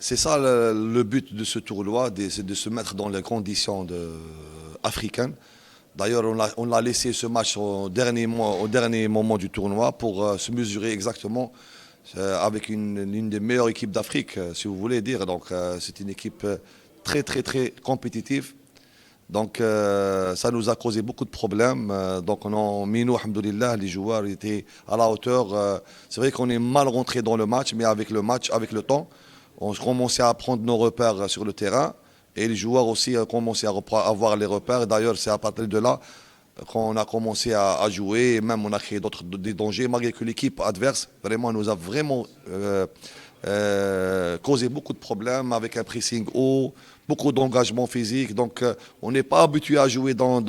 C'est ça le but de ce tournoi, c'est de se mettre dans les conditions africaines. D'ailleurs, on a laissé ce match au dernier moment du tournoi pour se mesurer exactement avec une des meilleures équipes d'Afrique, si vous voulez dire. Donc, c'est une équipe très, très, très compétitive. Donc, ça nous a causé beaucoup de problèmes. Donc, nous, alhamdoulilah, les joueurs étaient à la hauteur. C'est vrai qu'on est mal rentré dans le match, mais avec le temps, on commençait à prendre nos repères sur le terrain. Et les joueurs aussi ont commencé à avoir les repères. D'ailleurs, c'est à partir de là qu'on a commencé à jouer. Et même, on a créé des dangers, malgré que l'équipe adverse, vraiment, nous a vraiment causé beaucoup de problèmes avec un pressing haut, beaucoup d'engagement physique. Donc, on n'est pas habitué à jouer dans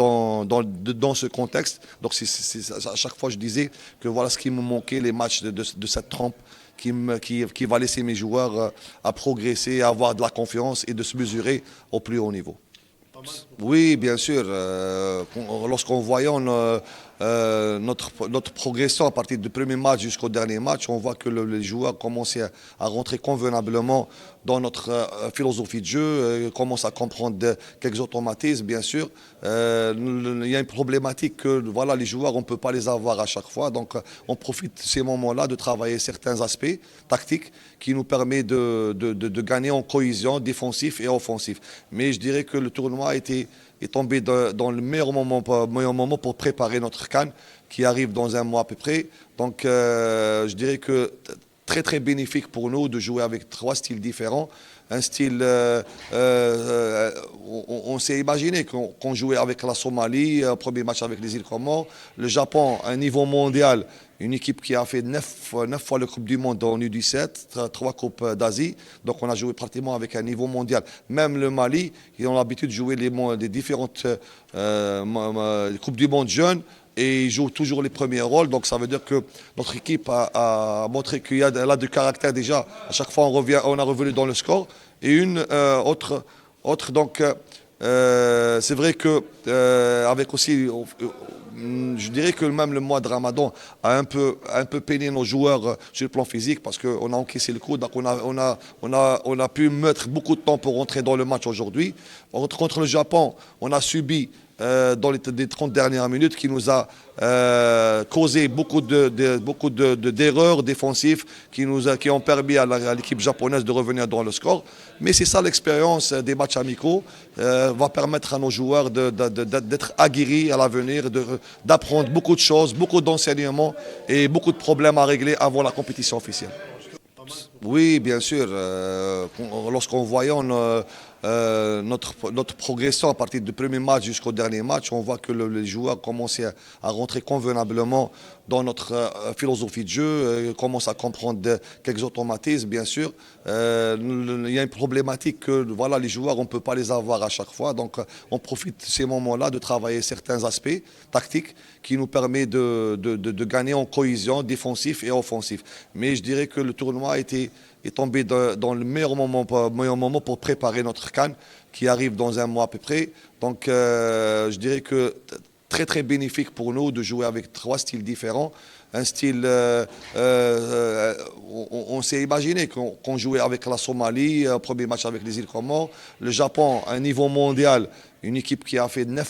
ce contexte. Donc, à chaque fois, je disais que voilà ce qui me manquait, les matchs de cette trempe qui va laisser mes joueurs à progresser, à avoir de la confiance et de se mesurer au plus haut niveau. Oui, bien sûr. Lorsqu'on voyait notre progression à partir du premier match jusqu'au dernier match, on voit que les joueurs commençaient à rentrer convenablement dans notre philosophie de jeu, commencent à comprendre quelques automatismes, bien sûr. Il y a une problématique que voilà, les joueurs, on ne peut pas les avoir à chaque fois. Donc, on profite de ces moments-là de travailler certains aspects tactiques qui nous permettent de gagner en cohésion défensif et offensif. Mais je dirais que le tournoi est tombé dans le meilleur moment pour préparer notre CAN qui arrive dans un mois à peu près. Donc, je dirais que très très bénéfique pour nous de jouer avec trois styles différents. Un style, on s'est imaginé qu'on jouait avec la Somalie, premier match avec les îles Comores, le Japon, un niveau mondial, une équipe qui a fait 9 fois le Coupe du Monde en U17, 3 Coupes d'Asie, donc on a joué pratiquement avec un niveau mondial. Même le Mali, ils ont l'habitude de jouer les différentes Coupes du Monde jeunes, et il joue toujours les premiers rôles. Donc ça veut dire que notre équipe a montré qu'il y a là du caractère déjà. À chaque fois, on a revenu dans le score. Et une autre, donc c'est vrai que avec aussi, je dirais que même le mois de Ramadan a un peu peiné nos joueurs sur le plan physique parce qu'on a encaissé le coup. Donc on a pu mettre beaucoup de temps pour rentrer dans le match aujourd'hui. Contre le Japon, on a subi dans les 30 dernières minutes qui nous a causé beaucoup d'erreurs défensives qui ont permis à l'équipe japonaise de revenir dans le score. Mais c'est ça l'expérience des matchs amicaux, va permettre à nos joueurs d'être aguerris à l'avenir, d'apprendre beaucoup de choses, beaucoup d'enseignements et beaucoup de problèmes à régler avant la compétition officielle. Oui, bien sûr. Lorsqu'on voyait notre progression à partir du premier match jusqu'au dernier match, on voit que les joueurs commençaient à rentrer convenablement dans notre philosophie de jeu, commencent à comprendre quelques automatismes, bien sûr. Il y a une problématique que voilà, les joueurs, on ne peut pas les avoir à chaque fois. Donc, on profite de ces moments-là de travailler certains aspects tactiques qui nous permettent de gagner en cohésion défensif et offensif. Mais je dirais que le tournoi est tombé dans le meilleur moment pour préparer notre CAN qui arrive dans un mois à peu près. Donc, je dirais que très très bénéfique pour nous de jouer avec trois styles différents. Un style, on s'est imaginé qu'on jouait avec la Somalie, premier match avec les îles Comores, le Japon, un niveau mondial, une équipe qui a fait 9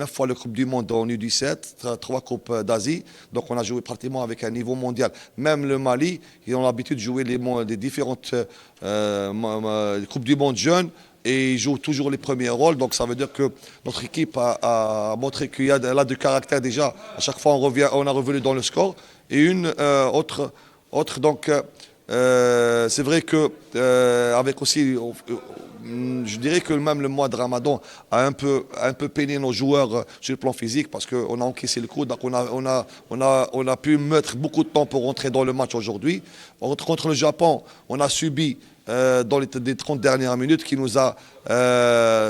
fois le Coupe du Monde en U17, 3 Coupes d'Asie, donc on a joué pratiquement avec un niveau mondial. Même le Mali, ils ont l'habitude de jouer les différentes Coupes du Monde jeunes, et il joue toujours les premiers rôles. Donc ça veut dire que notre équipe a montré qu'il y a là du caractère déjà. À chaque fois, on a revenu dans le score. Et une autre donc c'est vrai que avec aussi, je dirais que même le mois de Ramadan a un peu peiné nos joueurs sur le plan physique parce qu'on a encaissé le coup. Donc on a pu mettre beaucoup de temps pour rentrer dans le match aujourd'hui. Contre le Japon, on a subi dans les 30 dernières minutes qui nous a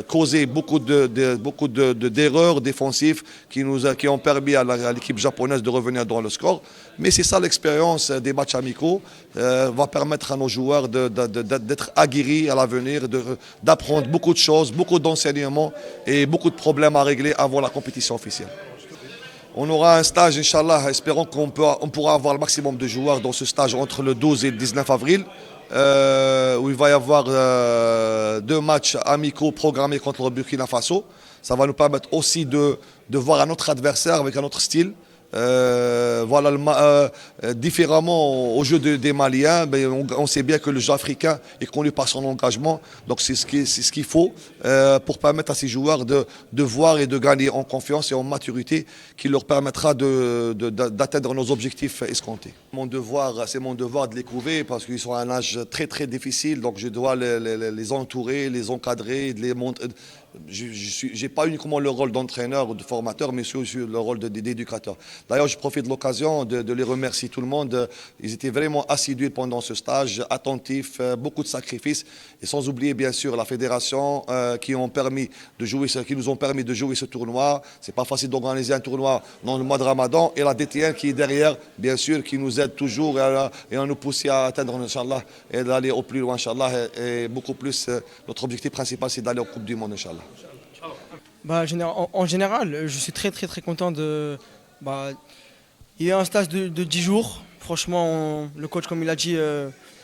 causé beaucoup d'erreurs défensives qui ont permis à l'équipe japonaise de revenir dans le score. Mais c'est ça l'expérience des matchs amicaux, va permettre à nos joueurs d'être aguerris à l'avenir, d'apprendre beaucoup de choses, beaucoup d'enseignements et beaucoup de problèmes à régler avant la compétition officielle. On aura un stage, Inch'Allah, espérons qu'on pourra avoir le maximum de joueurs dans ce stage entre le 12 et le 19 avril. où il va y avoir 2 matchs amicaux programmés contre le Burkina Faso. Ça va nous permettre aussi de voir un autre adversaire avec un autre style. Voilà, différemment au jeu des Maliens, on sait bien que le jeu africain est connu par son engagement. Donc c'est ce qu'il faut pour permettre à ces joueurs de voir et de gagner en confiance et en maturité qui leur permettra d'atteindre nos objectifs escomptés. C'est mon devoir de les couver parce qu'ils sont à un âge très très difficile. Donc je dois les entourer, les encadrer, de les montrer. Je n'ai pas uniquement le rôle d'entraîneur ou de formateur, mais aussi le rôle d'éducateur. D'ailleurs, je profite de l'occasion de les remercier tout le monde. Ils étaient vraiment assidus pendant ce stage, attentifs, beaucoup de sacrifices. Et sans oublier, bien sûr, la fédération qui nous ont permis de jouer ce tournoi. Ce n'est pas facile d'organiser un tournoi dans le mois de Ramadan. Et la DTN qui est derrière, bien sûr, qui nous aide toujours et à nous pousser à atteindre, Inch'Allah, et d'aller au plus loin, Inch'Allah. Et beaucoup plus, notre objectif principal, c'est d'aller aux Coupes du Monde, Inch'Allah. En général, je suis très très très content de. Il y a un stage de 10 jours. Franchement, le coach, comme il a dit,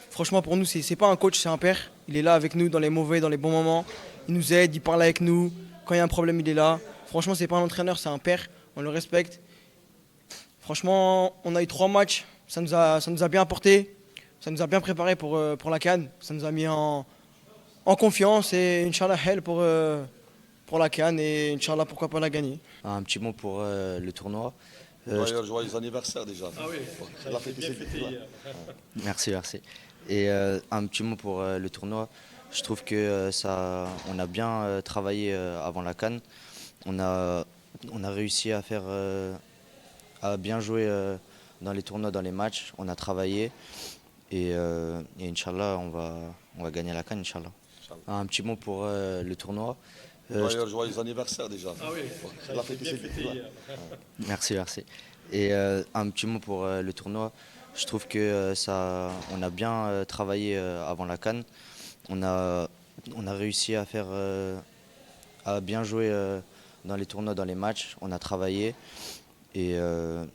franchement pour nous, c'est pas un coach, c'est un père. Il est là avec nous dans les mauvais, dans les bons moments. Il nous aide, il parle avec nous. Quand il y a un problème, il est là. Franchement, c'est pas un entraîneur, c'est un père. On le respecte. Franchement, on a eu 3 matchs. Ça nous a bien apporté. Ça nous a bien préparé pour la CAN. Ça nous a mis en confiance et Inch'Allah, pour la CAN et Inch'Allah, pourquoi pas la gagner. Un petit mot pour le tournoi. D'ailleurs, joyeux anniversaire déjà. Ah oui, Merci. Et un petit mot pour le tournoi. Je trouve que on a bien travaillé avant la CAN. On a réussi à bien jouer dans les tournois, dans les matchs. On a travaillé et Inch'Allah, on va gagner la CAN, Inch'Allah. Un petit mot pour le tournoi. D'ailleurs, joyeux anniversaire déjà. Ah oui, Merci. Et un petit mot pour le tournoi. Je trouve que on a bien travaillé avant la CAN. On a réussi à bien jouer dans les tournois, dans les matchs. On a travaillé et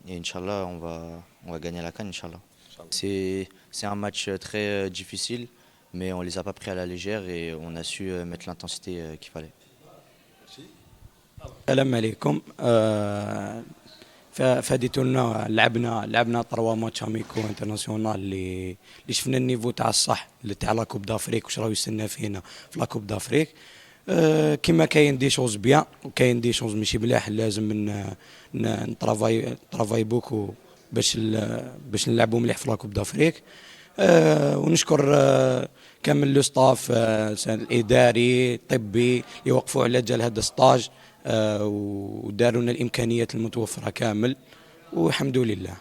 Inch'Allah, on va gagner la CAN, Inch'Allah. C'est un match très difficile, mais on les a pas pris à la légère et on a su mettre l'intensité qu'il fallait. السلام عليكم فهادي تورنا لعبنا 3 ماتش اميكو انترناسيونال اللي شفنا النيفو تاع الصح اللي تاع لا كوب دافريك واش راهو يستنى فينا في لا كوب دافريك كيما كاين دي شوز بيان وكاين دي شوز ماشي ملاح لازم نطرافاي بوكو باش نلعبوا مليح في لا كوب دافريك ونشكر كامل لو ستاف الاداري الطبي يوقفوا على جال هذا الستاج وداروا لنا الامكانيات المتوفره كامل والحمد لله.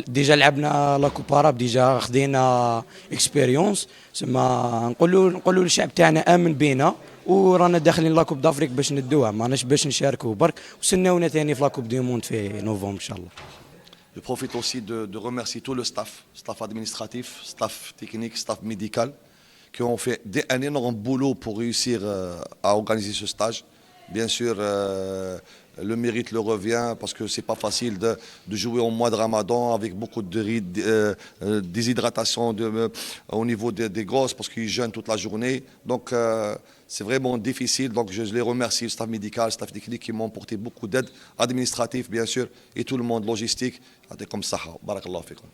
ديجا لعبنا لا كوب عرب ديجا خدينا اكسبيريونس سما نقولوا للشعب تاعنا امن بينا ورانا داخلين لا كوب دافريك باش ندوها ماناش باش نشاركوا برك وسناونا ثاني في لا كوب دي موند في نوفمبر ان شاء الله. Je profite aussi de remercier tout le staff administratif, staff technique, staff médical, qui ont fait un énorme boulot pour réussir à organiser ce stage. Bien sûr, le mérite leur revient parce que c'est pas facile de jouer au mois de Ramadan avec beaucoup de déshydratation au niveau des gosses parce qu'ils jeûnent toute la journée. Donc, c'est vraiment difficile. Donc, je les remercie, le staff médical, le staff technique qui m'ont porté beaucoup d'aide, administratif bien sûr, et tout le monde logistique. Comme ça, barakallahu fikum.